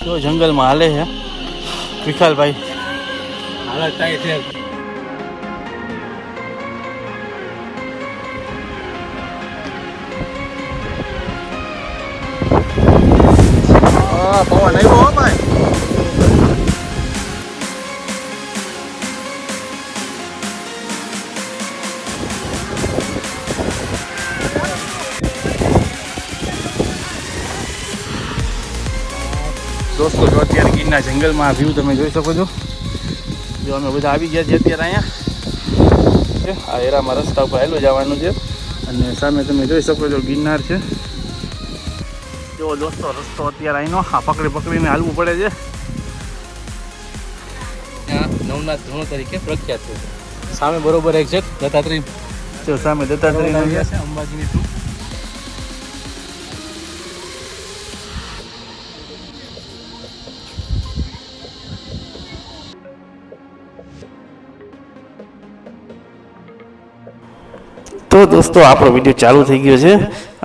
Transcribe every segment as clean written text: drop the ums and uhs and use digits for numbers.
જો જંગલમાં હાલે છે વિશાલભાઈ. હાલત થાય છે. પવન આવ્યો હો ભાઈ. દોસ્તો જો અત્યારે ગીરના જંગલમાં વ્યૂ તમે જોઈ શકો છો. જો અમે બધા આવી ગયા છીએ અત્યારે અહીંયા. આ એરામાં રસ્તા ઉપર હાલો જવાનું છે અને સામે તમે જોઈ શકો છો ગિરનાર છે. જો દોસ્તો રસ્તો અત્યારે અહીંનો આ પકડીને હાલવું પડે છે. નવનાથ ધૂણો તરીકે પ્રખ્યાત છે. સામે બરોબર એક્ઝેક્ટ દત્તાત્રેય. જો સામે દત્તાત્રેય છે અંબાજીની ટુ. તો દોસ્તો આપણો વિડીયો ચાલુ થઈ ગયો છે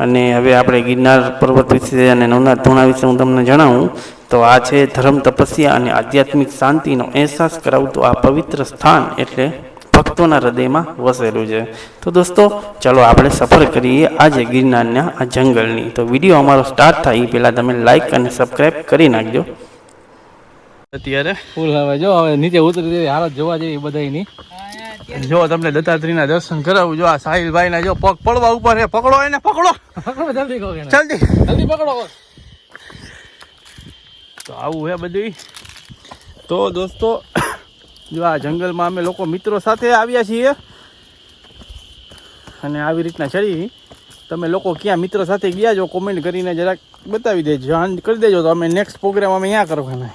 અને હવે આપણે ગિરનાર પર્વત વિશે અને નવનાથ ધૂણા વિશે હું તમને જણાવું તો આ છે ધર્મ તપસ્યા અને આધ્યાત્મિક શાંતિનો અહેસાસ કરાવતું આ પવિત્ર સ્થાન એટલે ભક્તોના હૃદયમાં વસેલું છે. તો દોસ્તો ચાલો આપણે સફર કરીએ આજે ગિરનારના આ જંગલની. તો વિડીયો અમારો સ્ટાર્ટ થાય એ પહેલાં તમે લાઈક અને સબસ્ક્રાઈબ કરી નાખજો. અત્યારે ફૂલ હવે જો હવે નીચે ઉતરી હાલત જોવા જેવી બધાની. જો તમને દત્તાત્રેયના દર્શન કરાવું. જો આ સાહિલભાઈ ના જો પગ પડવા ઉપર છે. પકડો એને, પકડો જલ્દી કહો જલ્દી પકડો. તો આવું છે બધું. તો દોસ્તો જો આ જંગલમાં અમે લોકો મિત્રો સાથે આવ્યા છીએ અને આવી રીતના ચડી. તમે લોકો ક્યાં મિત્રો સાથે ગયા છો કોમેન્ટ કરીને જરાક બતાવી દેજો, જાણ કરી દેજો. તો અમે નેક્સ્ટ પ્રોગ્રામ અમે અહીંયા કરવાના.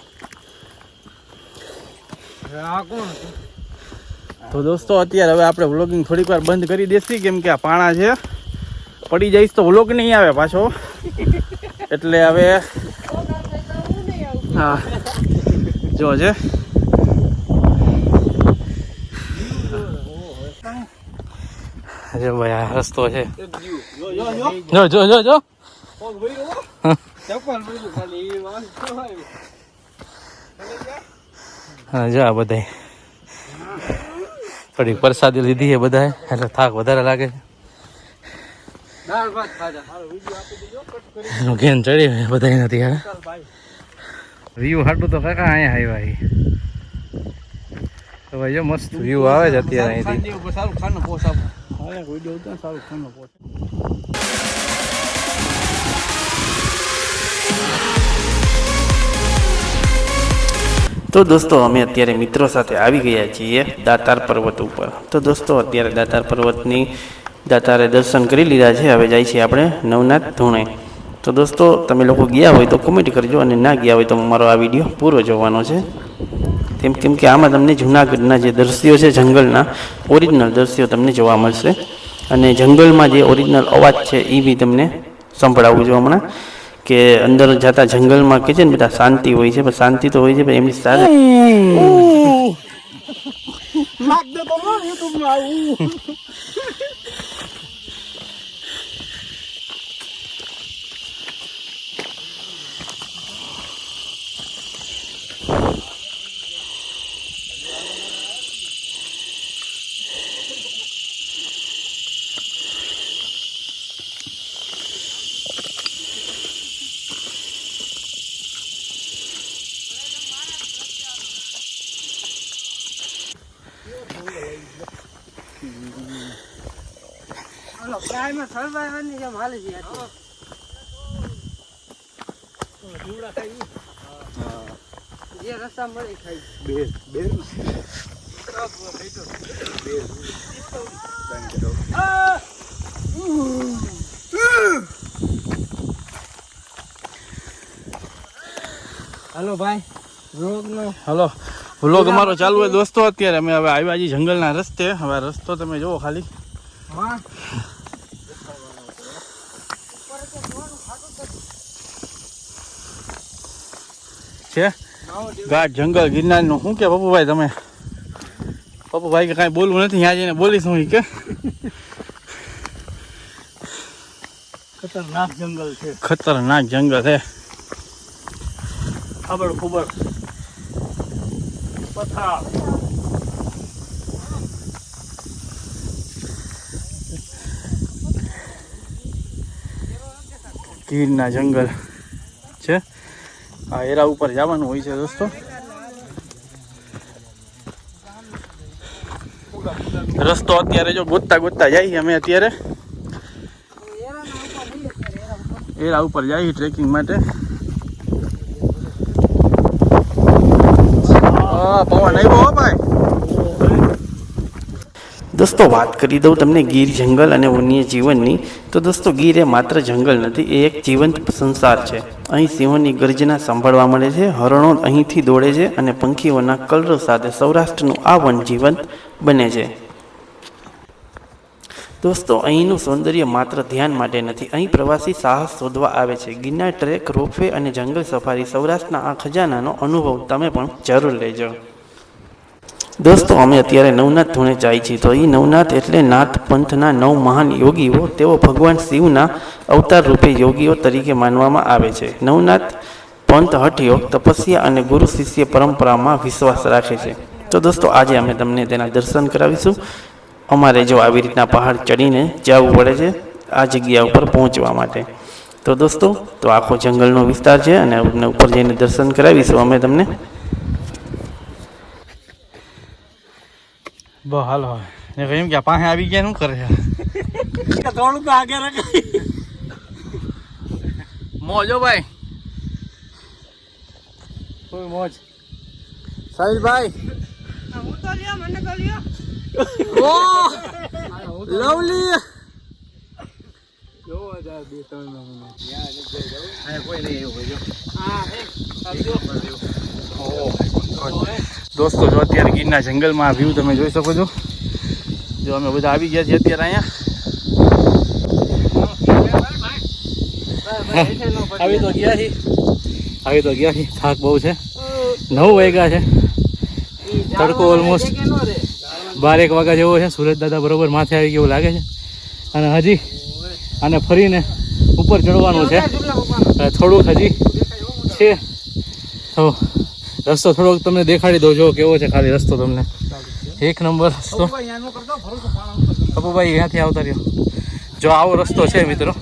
તો દોસ્તો અત્યારે હવે આપણે વ્લોગિંગ થોડીક વાર બંધ કરી દેશી કેમ કે આ પાણા છે. પડી જઈશ તો વ્લોગ નહીં આવે પાછો. એટલે હવે હા જો છે ભાઈ આ રસ્તો છે. જો જો જો જો હા જો આ બધા થોડીક પ્રસાદી લીધી છે બધા એટલે થાક વધારે લાગે છે. ઘેન ચડી બધા નથી યાર. વ્યૂ હાટું તો કાકા અહીંયા આવ્યા તો ભાઈ જો મસ્ત વ્યૂ આવે છે અત્યારે અહીંથી. તો દોસ્તો અમે અત્યારે મિત્રો સાથે આવી ગયા છીએ દાતાર પર્વત ઉપર. તો દોસ્તો અત્યારે દાતાર પર્વતની દાતારે દર્શન કરી લીધા છે. હવે જાય છીએ આપણે નવનાથ ધૂણે. તો દોસ્તો તમે લોકો ગયા હોય તો કોમેન્ટ કરજો અને ના ગયા હોય તો મારો આ વિડીયો પૂરો જોવાનો છે. કેમ કે આમાં તમને જૂનાગઢના જે દ્રશ્યો છે જંગલના ઓરિજિનલ દ્રશ્યો તમને જોવા મળશે અને જંગલમાં જે ઓરિજિનલ અવાજ છે એ બી તમને સંભળાવું છું હમણાં. કે અંદર જતા જંગલમાં કે છે ને બધા શાંતિ હોય છે, પણ શાંતિ તો હોય છે પણ એમની સાથે હલો ભાઈ હલો વ્લોગ અમારો ચાલુ હોય દોસ્તો. અત્યારે અમે હવે આવ્યા છીએ જંગલના રસ્તે. હવે રસ્તો તમે જુઓ ખાલી છે ગાઢ જંગલ ગિરનારનું. શું કે પપ્પુભાઈ તમે? પપ્પુભાઈ કે કાંઈ બોલવું નથી, ત્યાં જઈને બોલીશું કે ખતરનાક જંગલ છે. ખતરનાક જંગલ છે. ખબર ખબર પથાર ગીરના જંગલ છે આ એરા ઉપર જવાનું હોય છે દોસ્તો રસ્તો અત્યારે જો ગોતતા ગોતતા જઈએ અમે અત્યારે એરા ઉપર જઈએ ટ્રેકિંગ માટે પવન આવ્યો ભાઈ દોસ્તો વાત કરી દઉં તમને ગીર જંગલ અને વન્ય જીવનની તો દોસ્તો ગીર એ માત્ર જંગલ નથી એ એક જીવંત સંસાર છે અહીં સિંહોની ગર્જના સાંભળવા મળે છે હરણો અહીંથી દોડે છે અને પંખીઓના કલરવ સાથે સૌરાષ્ટ્રનું આ વન જીવંત બને છે દોસ્તો અહીંનું સૌંદર્ય માત્ર ધ્યાન માટે નથી અહીં પ્રવાસી સાહસ શોધવા આવે છે ગિરનાર ટ્રેક રોપવે અને જંગલ સફારી સૌરાષ્ટ્રના આ ખજાનાનો અનુભવ તમે પણ જરૂર લેજો દોસ્તો અમે અત્યારે નવનાથ ધૂણે જાય છીએ તો એ નવનાથ એટલે નાથ પંથના 9 મહાન યોગીઓ તેઓ ભગવાન શિવના અવતાર રૂપે યોગીઓ તરીકે માનવામાં આવે છે નવનાથ પંથ હઠયોગ તપસ્યા અને ગુરુ શિષ્ય પરંપરામાં વિશ્વાસ રાખે છે તો દોસ્તો આજે અમે તમને તેના દર્શન કરાવીશું અમારે જો આવી રીતના પહાડ ચડીને જવું પડે છે આ જગ્યા ઉપર પહોંચવા માટે તો દોસ્તો તો આખો જંગલનો વિસ્તાર છે અને ઉપર જઈને દર્શન કરાવીશું અમે તમને બહુ હાલ હોય એમ કે પાસે આવી ગયા શું કરે છે થોડું તો આગે રખાય મોજો ભાઈ કોઈ મોજ સાહિલભાઈ હું તો લ્યો મને તો લ્યો ઓ લવલી જો જા બે ત્રણ મહિના કોઈ નહીં એવું ભાઈ હા આવજો દોસ્તો જો અત્યારે ગીરના જંગલમાં વ્યૂ તમે જોઈ શકો છો જો અમે બધા આવી ગયા છીએ અત્યારે અહીંયા આવી તો ગયા છીએ થાક બહુ છે 9 વાગ્યા છે તડકો ઓલમોસ્ટ 12 વાગ્યા જેવો છે સુરજ દાદા બરોબર માથે આવી ગયો લાગે છે અને હજી આને ફરીને ઉપર ચડવાનું છે થોડુંક હજી છે તો રસ્તો થોડોક તમને દેખાડી દો જો કેવો છે ખાલી રસ્તો તમને એક નંબર રસ્તો અપુભાઈ ત્યાંથી આવતા રહ્યો જો આવો રસ્તો છે મિત્રો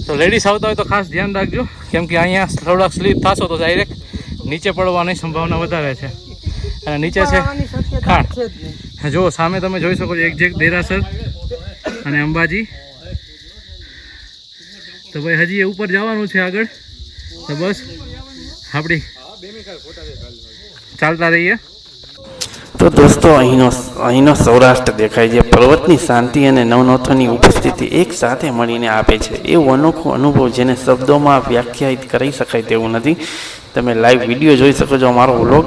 તો લેડીઝ આવતા હોય તો ખાસ ધ્યાન રાખજો કેમ કે અહીંયા થોડાક સ્લીપ થશો તો ડાયરેક્ટ નીચે પડવાની સંભાવના વધારે છે અને નીચે છે ખાણ જો સામે તમે જોઈ શકો છો એક્ઝેક્ટ દેરાસર અને અંબાજી તો ભાઈ હજી ઉપર જવાનું છે આગળ તો બસ આપણી ચાલતા રહીએ તો દોસ્તો અહીંનો સૌરાષ્ટ્ર દેખાય છે પર્વતની શાંતિ અને નવનોથોની ઉપસ્થિતિ એક સાથે મળીને આપે છે એવું અનોખો અનુભવ જેને શબ્દોમાં વ્યાખ્યાયિત કરી શકાય તેવું નથી તમે લાઈવ વિડીયો જોઈ શકો છો અમારો વ્લોગ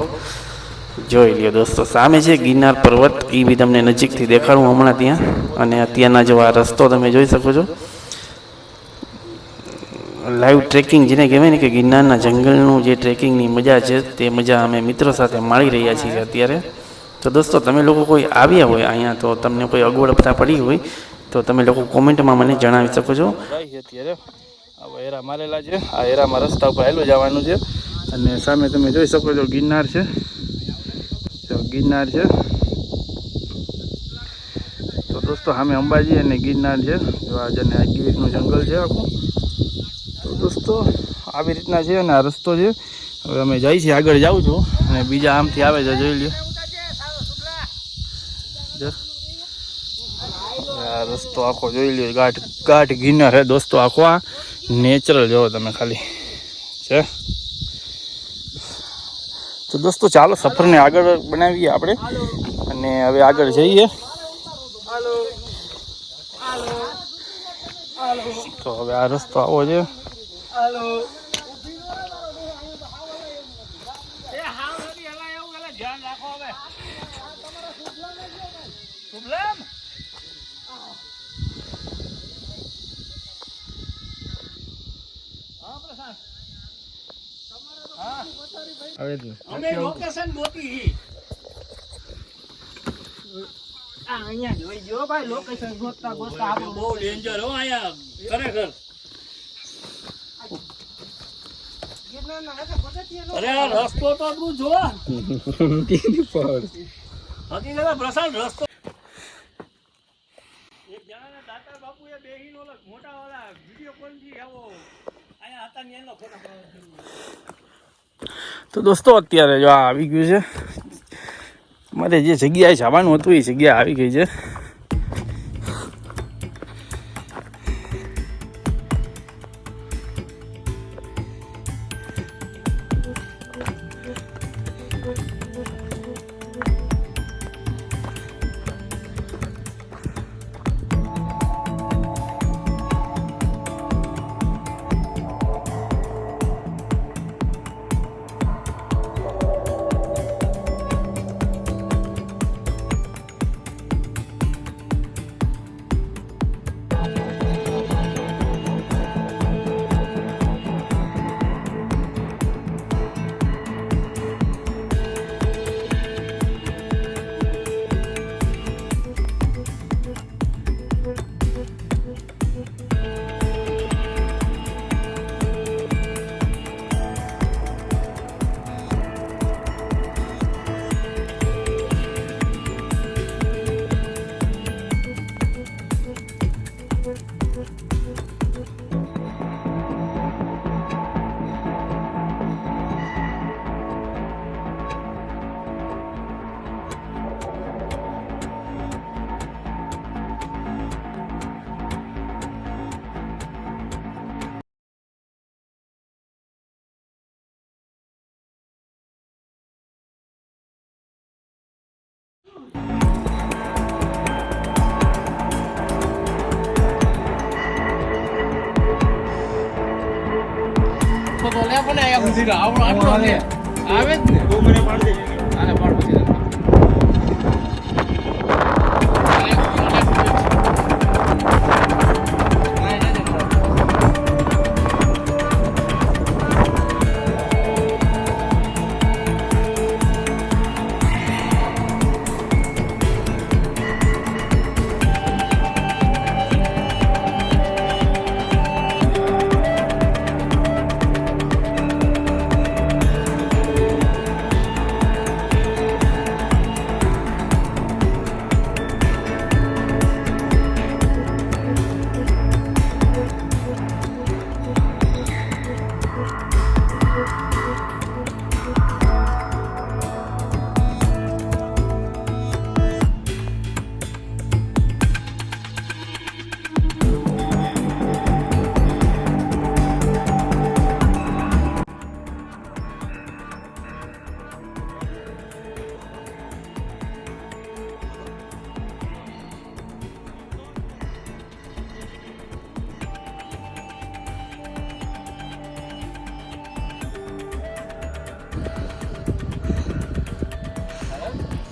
જોઈ લ્યો દોસ્તો સામે છે ગિરનાર પર્વત એ બી તમને નજીકથી દેખાડું હમણાં ત્યાં અને અત્યારના જો આ રસ્તો તમે જોઈ શકો છો લાઈવ ટ્રેકિંગ જેને કહેવાય ને કે ગિરનારના જંગલનું જે ટ્રેકિંગની મજા છે તે મજા અમે મિત્રો સાથે માણી રહ્યા છીએ અત્યારે તો દોસ્તો તમે લોકો કોઈ આવ્યા હોય અહીંયા તો તમને કોઈ અગવડતા પડી હોય તો તમે લોકો કોમેન્ટમાં મને જણાવી શકો છો અત્યારે આ એરા મારેલા છે આ એરામાં રસ્તા ઉપર આવેલું જવાનું છે અને સામે તમે જોઈ શકો છો ગિરનાર છે ગિરનાર છે તો દોસ્તો સામે અંબાજી અને ગિરનાર છે જો આજે આ ગીરનું જંગલ છે આખું તો દોસ્તો આવી રીતના છે અને આ રસ્તો છે હવે અમે જઈએ છીએ આગળ જાઉં છું અને બીજા આમથી આવે છે જોઈ લ્યો આ રસ્તો આખો જોઈ લ્યો ગાઢ ગિરનાર હે દોસ્તો આખો આ નેચરલ જોવો તમે ખાલી છે તો દોસ્તો ચાલો સફરને આગળ બનાવીએ આપણે અને હવે આગળ જઈએ તો હવે આ રસ્તો આવો છે અમે લોકેશન ગોતી અહીંયા જોઈ જો ભાઈ લોકેશન ગોતતા ગોતતા આપણું બહુ ડેન્જર હો અહીંયા ખરેખર અરે આ રસ્તો તો તું જો હકીકત પ્રશાંત રસ્તો એક જણાના દાતા બાપુએ બેહીનો મોટા વાળા વિડિયો કોલ થી આવો આયા હતા ને એનો ફોટો તો દોસ્તો અત્યારે જો આ આવી ગયું છે મારે જે જગ્યાએ જવાનું હતું એ જગ્યા આવી ગઈ છે. તો લે પણ આયા સુધી આપણો લે આવે જ ને તો મને પાડ દે આને પાડ પછી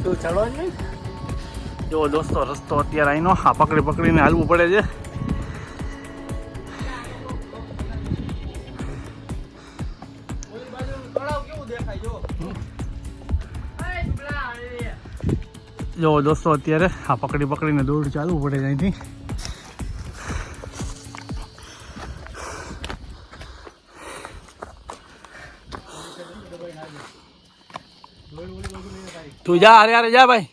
તું ચડો જ નહીં જો દોસ્તો રસ્તો અત્યારે અહીંનો આ પકડીને હાલવું પડે છે. જો દોસ્તો અત્યારે આ પકડીને દોડ ચાલવું પડે છે અહીંથી. તું જા અરે જા ભાઈ.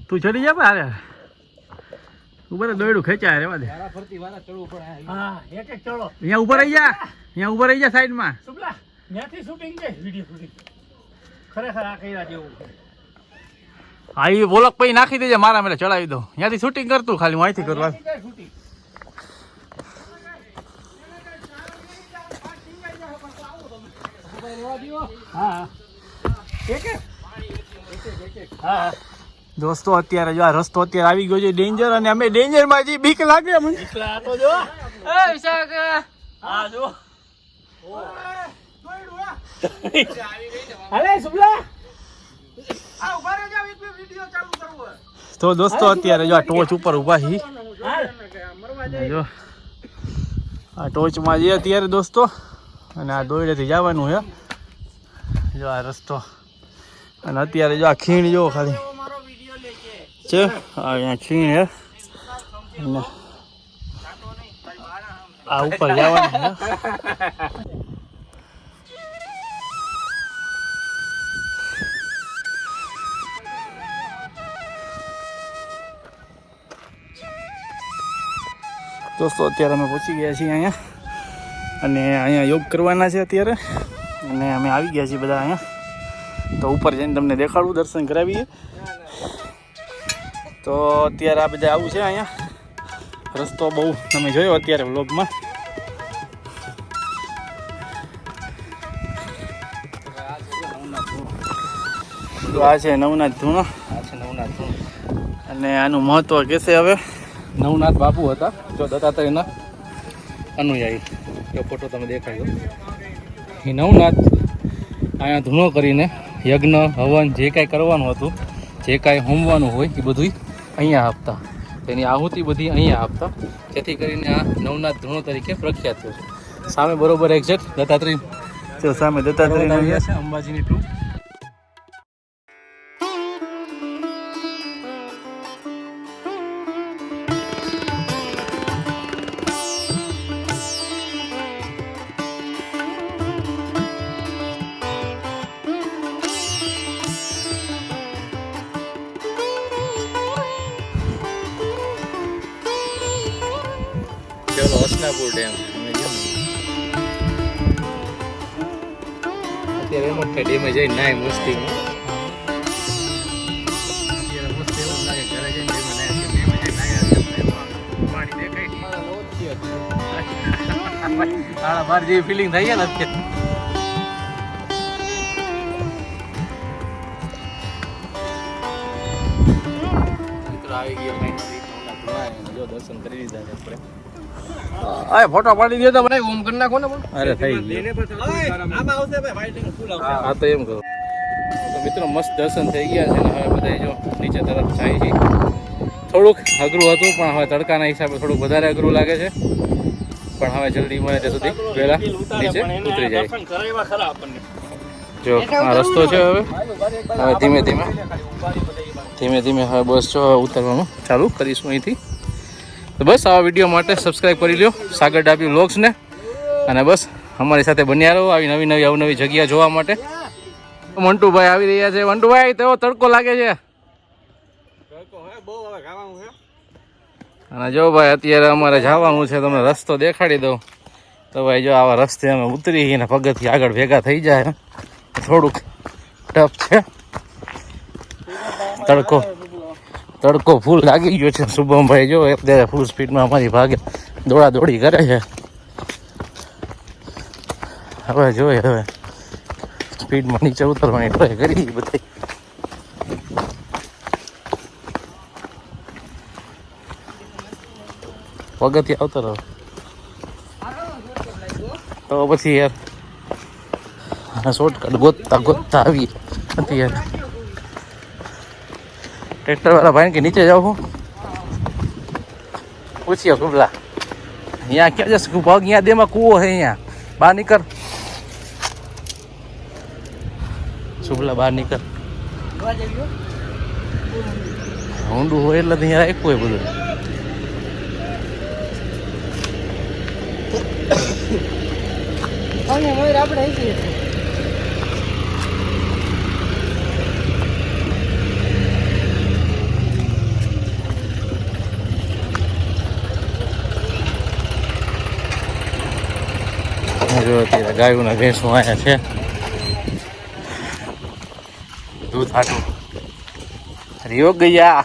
તું ચડી જા ભાઈ. અરે ઉપર દોયડું ખેંચાય રેવા દે. હા એક ચડો અહીંયા ઉપર રહી જા સાઈડમાં. સુબલા ત્યાંથી શૂટિંગ છે વિડિયો શૂટિંગ ખરેખર આ કર્યા જેવું હા એ બોલક પછી નાખી દેજે મારા મેળે ચડાવી દો. ત્યાંથી શૂટિંગ કરતું ખાલી હું અહીંથી કરવા. શૂટિંગ હા હા દોસ્તો અત્યારે જો આ રસ્તો અત્યારે આવી ગયો છે ડેન્જર, અને અમે ડેન્જરમાં જે બીક લાગે અમને. એટલા તો જો એ વિશાખ હા જો હાલે સુબલા આ ઉભા રહે જાવ એક વિડિયો ચાલુ કરવો. તો દોસ્તો અત્યારે જો આ ટોચ ઉપર ઊભા છીએ. જો આ ટોચમાં જે અત્યારે દોસ્તો, અને આ દોયડેથી જવાનું છે. જો આ રસ્તો અને અત્યારે જો આ ખીણ જો ખાલી છે અહીંયા ખીણ હે અને આ ઉપર જવાનું છે દોસ્તો અત્યારે અમે પહોંચી ગયા છીએ અહીંયા અને અહીંયા યોગ કરવાના છે અત્યારે અને અમે આવી ગયા છીએ બધા અહીંયા તો ઉપર જઈને તમને દેખાડું દર્શન કરાવીએ તો અત્યારે આ બધા આવું છે અહીંયા રસ્તો બહુ તમે જોયો અત્યારે વ્લોગમાં તો આ છે નવનાથ ધૂણો અને આનું મહત્વ કહેશે હવે નવનાથ બાપુ હતા જો દત્તાત્રેયના અનુયાયી એ ફોટો તમે દેખાડ્યો એ નવનાથ અહીંયા ધૂણો કરીને યજ્ઞ હવન જે કાંઈ કરવાનું હતું જે કાંઈ હોમવાનું હોય એ બધું અહીંયા આપતા તેની આહુતિ બધી અહીંયા આપતા જેથી કરીને આ નવનાથ ધૂણો તરીકે પ્રખ્યાત થયો છે સામે બરોબર એક્ઝેક્ટ દત્તાત્રેય તો સામે દત્તાત્રેયનું છે છે અંબાજીની ટુ ચલો હસનાપુર ડેમ અત્યારે એમ જ ડેમે જઈ નાય મસ્તીમાં અત્યારે મસ્ત એવું લાગે ઘરે જઈને પાણી દેખાય બાર જેવી ફિલિંગ થઈ ગયા ને અત્યારે મિત્રો આવી ગયા જો દર્શન કરી લીધા છે આપણે આ ફોટો પાડી દે તો મને ઓમ કરી નાખો ને પણ અરે થઈ ગયું આમાં આવશે ભાઈ વાઇટિંગ ફૂલ આવશે હા તો એમ કરો તો મિત્રો મસ્ત દર્શન થઈ ગયા છે ને હવે બધા જો નીચે તરફ જાય છે થોડુંક અઘરું હતું પણ હવે તડકાના હિસાબે થોડુંક વધારે અઘરું લાગે છે પણ હવે જલ્દી મળે ત્યાં સુધી પહેલા નીચે ઉતરી જાય જો આ રસ્તો છે હવે ધીમે ધીમે હવે બસ જો ઉતરવાનું ચાલુ કરીશું અહીંથી તો બસ આવા વિડીયો માટે સબસ્ક્રાઈબ કરી લો સાગર ડાબી વ્લોગ્સને અને બસ અમારી સાથે બન્યા રહો આવી નવી અવનવી જગ્યા જોવા માટે મંટુભાઈ આવી રહ્યા છે મંટુભાઈ તેવો તડકો લાગે છે અને જો ભાઈ અત્યારે અમારે જવાનું છે તમને રસ્તો દેખાડી દઉં તો ભાઈ જો આવા રસ્તે અમે ઉતરી અને પગથી આગળ ભેગા થઈ જાય થોડુંક ટફ છે તડકો ફૂલ લાગી ગયો છે શુભમભાઈ જો અત્યારે ફૂલ સ્પીડમાં અમારી ભાગે દોડાદોડી કરે છે હવે જોઈએ હવે સ્પીડમાં નીચે ઉતરવાની ટ્રાય કરી બધી પગથી આવતો રહો તો પછી યાર શોર્ટકટ ગોતતા આવી અત્યારે ટ્રેક્ટર વાળા ભાઈ કે નીચે જાઓ પૂછ્યો કુબલા અહીંયા ક્યાં જશે પગ અહીંયા દેમાં કૂવો છે અહીંયા બહાર નીકળ શુભલા બહાર નીકળ ઊંડું હોય એટલે અહીંયા રાખ્યું હોય બધું આપણે જો અત્યારે ગાયોના ભેંસો અહીંયા છે દૂધ હાટું રિયો ગયા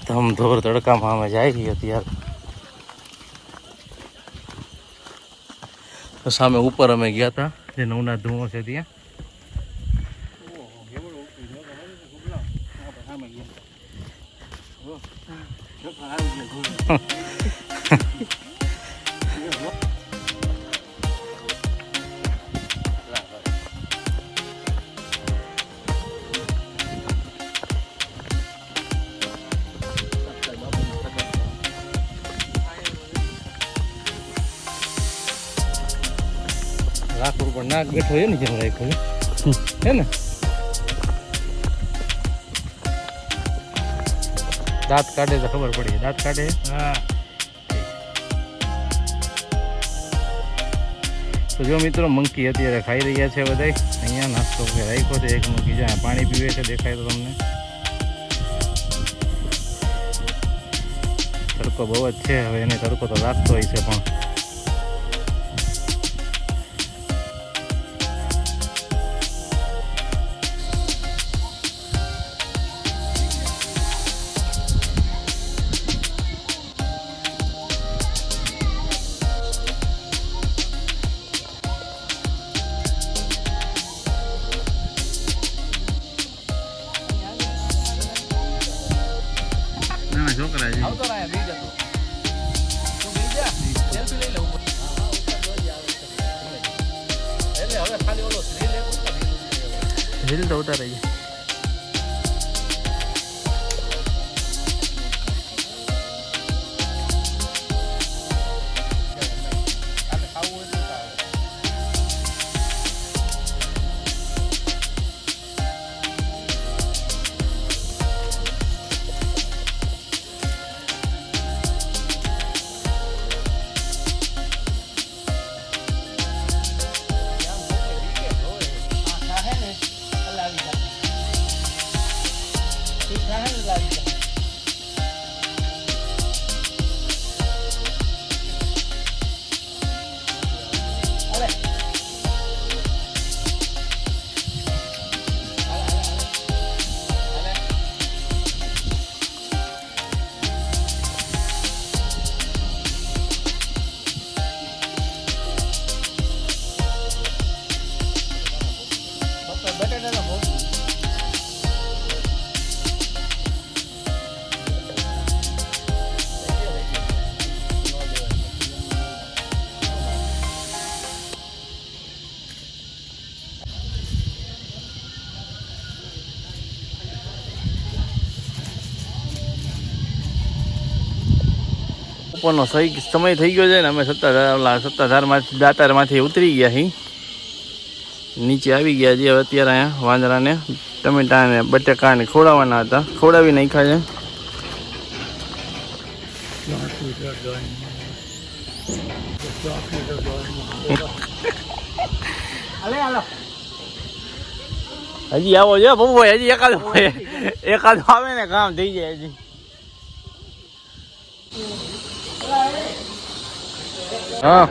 ધમધોર તડકામાં અમે જાય છીએ અત્યારે તો સામે ઉપર અમે ગયા હતા જે નવનાથ ધૂણો છે ત્યાં લાકડું પણ નાક બેઠો એ ને જેમ રાખ્યું હે ને દાંત કાઢે તો ખબર પડી દાંત કાઢે હા તો જો મિત્રો મંકી અત્યારે ખાઈ રહ્યા છે બધા અહીંયા નાસ્તો રાખ્યો છે એક મંકી જ્યાં પાણી પીવે છે દેખાય તો તમને તડકો બહુ જ છે હવે એને તડકો તો લાગતો હોય છે પણ છોકરા છે આવતો રહ્યા બી જતો તું બી જા સેલ્ફી લઈ લે ઉપર એટલે હવે ખાલી ઓલો રીલ લે રીલ તો ઉતારે છે બપોરનો સમય થઈ ગયો છે ને અમે સત્તાધારમાંથી દાતારમાંથી ઉતરી ગયા છીએ નીચે આવી ગયા છીએ હવે અત્યારે અહીંયા વાંદરાને ટમેટા અને બટેકાને ખવડાવવાના હતા ખવડાવી નાખ્યા છે હજી આવો છે બબુભાઈ હજી એકાદો આવે ને કામ થઈ જાય હજી હા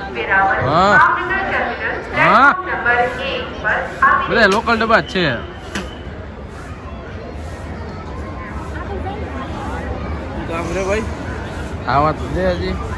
હા બધા લોકલ ડબ્બા જ છે કામ રે ભાઈ આ વાત છે હજી